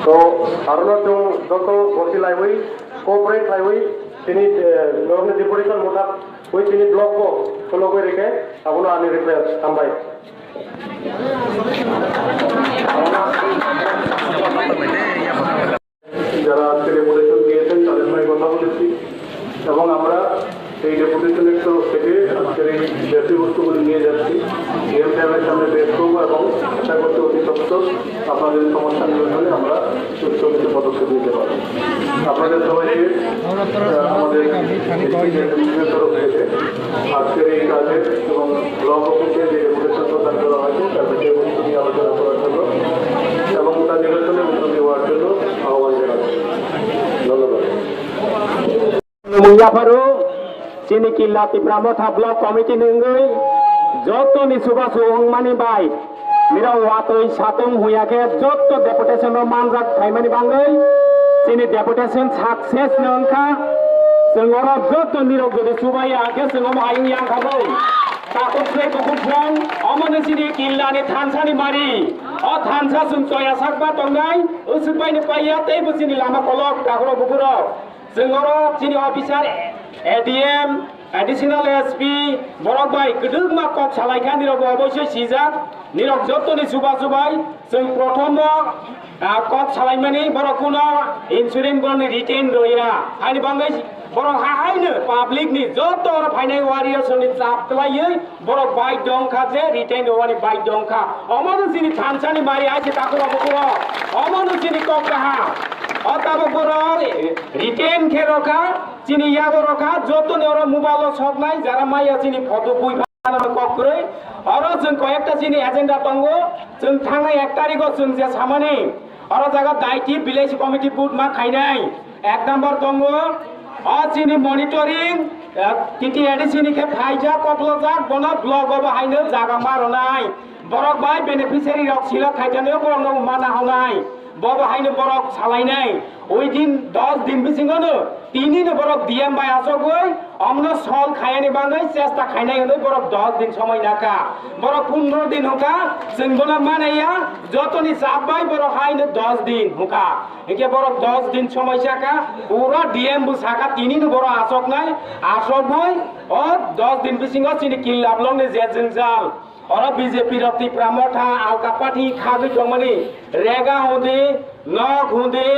तो आरोना जों जत गति लाइबै कोऑपरेट लाइबै তিনি নরমে ডিপোজিশন মোটা ওই তিনি ব্লক কো ফলো করে রেখে আপনা আনি রিপ্লেস হামবাই যারা আজকে ডেপুটেশন দিয়েছেন তাদের সঙ্গে কথা বলেছি এবং আমরা এই ডেপুটেশনের তরফ থেকে আজকের এই জাতীয় বস্তুগুলি নিয়ে যাচ্ছি ডিএম সাহেবের সামনে পেশ করবো এবং আশা করতে অতি সত্ত্বর আপনাদের সমস্যা নিরসনে আমরা সুস্থ পদক্ষেপ নিতে পারবো। আপনাদের সবাইকে আমাদের তরফ থেকে আজকের এই কাজে এবং ব্লক অফিসে যে ডেপুটেশন প্রদান করা হয়েছে তার বিষয়ে বস্তু নিয়ে আলোচনা করার জন্য এবং তার নিরসনে উদ্যোগ নেওয়ার জন্য আহ্বান জানাচ্ছি। ধন্যবাদ। Sini kila Tipramotha Block Committee nengai joto ni suba suongmani bai mira watoi satung huyake joto deputation no manjak thaimani bangai sini deputation success nongkha sengora joto nirok jodi subai ake sengom aing yang khabai takut se bukupong amone sini kila ni thansani mari o thansa sun toya sakba tongai usubai ni paya tei busini lama kolok takro bukuro sengora sini officer ADM, Additional SP, Borok Bai, Keduk Makok Salaikan Nirok Boboisha Sizak, Nirok Joto ni Subai, Seng Protomo, Kok Salaimani, Borokuna, Insurance Bond Retain Roya, Hani Bangai, Borok Haine, Public ni Joto or Pine Warriors on its Aptaway, Borok Bai Donka, Retain the one by Donka, Omonus in the Tansani Mari Achitakura, Omonus in the Kokaha. Written খে রখা চিনি ইয়াব রখা যত নেওয়ার mobile সব নাই যারা মাইয়া চিনি photo বই কক্রে আর जों কয়েকটা চিনি এজেন্ডা দङ जों थांनाय 1 তারিখ जों যে সামনে আর জায়গা দায়িত্ব ভিলেজ কমিটি বুট মা খাইনাই 1 নাম্বার দङ চিনি মনিটরিং টিটি এডিসিনি খে ফাইজা কপলজা বনা ব্লগ বাহাইনো জায়গা মারনাই বরক বাই বেনিফিশিয়ারি রক ছিল খাইজানো বরং মানা হনাই Bobo haine borok salainai ওই দিন 10 দিন বিসিংনো তিনদিন বরক ডিএম বাই আসগই আমনো সল খায়ানি বাঙ্গাই চেষ্টা খাইনাই হই বরক 10 দিন সময় নাকা বরক 15 দিন হোকা जोंबोना मानाया যতনি চাপবাই বরক হাইনে 10 দিন হোকা একে বরক 10 দিন সময় সাকা পুরো ডিএম বু সাকা তিনদিন বড় আসক নাই আসবই ও 10 দিন বিসিংও চিনি কিলাবলং নে যে জংজাল और बीजेपी रति प्रामथा आलकापाठी खाबी जमनी रेगा होदे नग होदे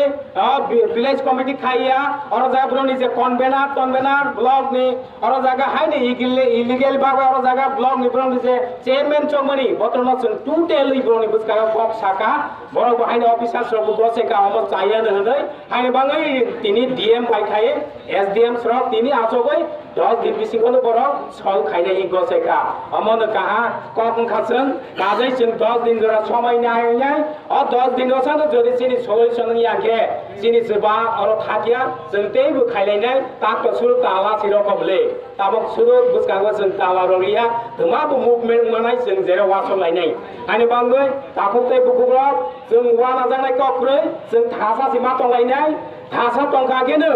विलेज कमिटी खाइया और जागरो निजे कन्वेनर ब्लॉक ने और जागा हाय ने इलीगल बाबा और जागा ब्लॉक नि ब्रन निजे चेयरमैन चमनी बतरन जों टोटल ब्रनि बुसका कप साका बरो बाहायने अफिसार सब बसेका हम चायान हदै हायने बाङै तिनी डीएम बाय खाए एसडीएम स्र तिनी आसोगै 10 दिन बिसिंगनो बरो सल खाइने हि गसेका अमन कहा कम खासन काजै जों 10 दिन जरा समय नायनाय अ 10 दिन ओसन जदि सिनि सल्युशन याके सिनि जबा और थाकिया जों तेबो खाइलायनाय ताक सुरु ताला सिरो कबले ताबक सुरु बुसकागो जों ताला ररिया धमाबो मुभमेन्ट मनाय जों जेरा वासलायनाय आनि बांगै ताखुते बुकुब्रा जों वाना जानाय कख्रै जों थासा सिमा तंलायनाय थासा तंखागेनो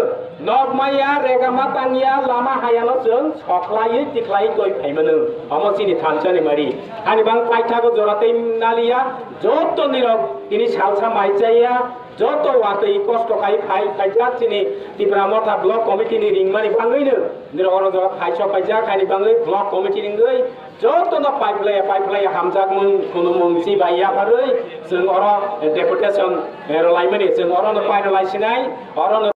नगमाया रेगामा तानिया लामा हायानो जों सख्लायै तिख्लायै गय फाइमोनो अमसिनि थानसानि मारि आनि बां पाइथागो जरातै नालिया जत निरक तिनि सालसा माइजाया जत वातै कष्ट खाइ फाइ फाइजा तिनि तिप्रामथा ब्लक कमिटि नि रिंगमानि बाङैनो निरहर जरा फाइसा फाइजा खानि बाङै ब्लक कमिटि रिंगै जत न पाइपलाय हामजाक मुं खुनु मुंसि बाया फारै जों अर डेपुटेशन लाइमानि जों अरन फाइनालाइसिनाय अरन